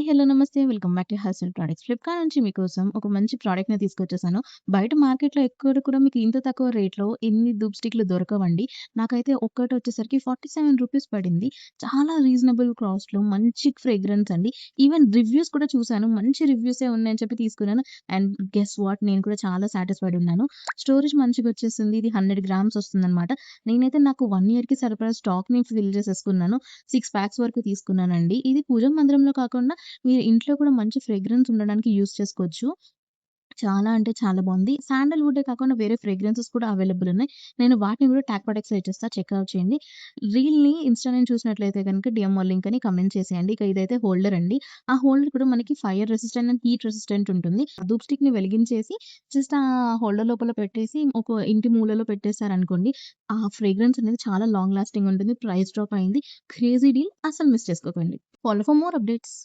Hello. నమస్తే. Welcome back to Haasan products. Flipkart నుంచి మీకోసం ఒక మంచి ప్రొడక్ట్‌ని తీసుకొచ్చేసాను. బయట మార్కెట్‌లో ఎక్కడ కూడా మీకు ఇంత తక్కువ రేట్‌లో ఇన్ని ధూప్ స్టిక్‌లు దొరకవండి. నాకైతే ఒక్కటొచ్చేసరికి రూ. 47 పడింది. చాలా రీజనబుల్ కాస్ట్‌లో మంచి ఫ్రేగ్రెన్స్ అండి. ఈవెన్ రివ్యూస్ కూడా చూసాను. మంచి రివ్యూసే ఉన్నాయని చెప్పి తీసుకున్నాను. అండ్ గెస్ వాట్, నేను కూడా చాలా సాటిస్ఫైడ్ ఉన్నాను. స్టోరేజ్ మంచిగొచ్చేసింది. ఇది 100 గ్రామ్స్ వస్తుందనమాట. నేనైతే నాకు 1 ఇయర్‌కి సరిపడా స్టాక్‌ని ఫిల్ చేసేసుకున్నాను. 6 ప్యాక్స్ వరకు తీసుకున్నానండి. ఇది పూజా మందిరంలో కాకుండా మీరు ఇంట్లో కూడా మంచి ఫ్రేగ్రెన్స్ ఉండడానికి యూజ్ చేసుకోవచ్చు. చాలా అంటే చాలా బావుంది. శాండల్‌వుడ్డే కాకుండా వేరే ఫ్రేగ్రెన్సెస్ కూడా అవైలబుల్ ఉన్నాయి. నేను వాటిని కూడా టాగ్ ప్రొడక్ట్స్‌లో ఇచ్చేస్తా, చెక్‌ఔట్ చేయండి. రీల్‌ని ఇన్‌స్టా నుంచి చూసినట్లయితే గనుక డీఎం లింక్ అని కామెంట్ చేసేయండి. ఇక ఇదైతే హోల్డర్ అండి. ఆ హోల్డర్ కూడా మనకి fire resistant and heat resistant ఉంటుంది. ధూప్ స్టిక్‌ని వెలిగించేసి జస్ట్ ఆ హోల్డర్ లోపల పెట్టేసి ఒక ఇంటి మూలలో పెట్టేసారనుకోండి, ఆ ఫ్రేగ్రెన్స్ అనేది చాలా లాంగ్ లాస్టింగ్ ఉంటుంది. ప్రైస్ డ్రాప్ అయింది. క్రేజీ డీల్, అస్సలు మిస్ చేసుకోకండి. Follow for more updates.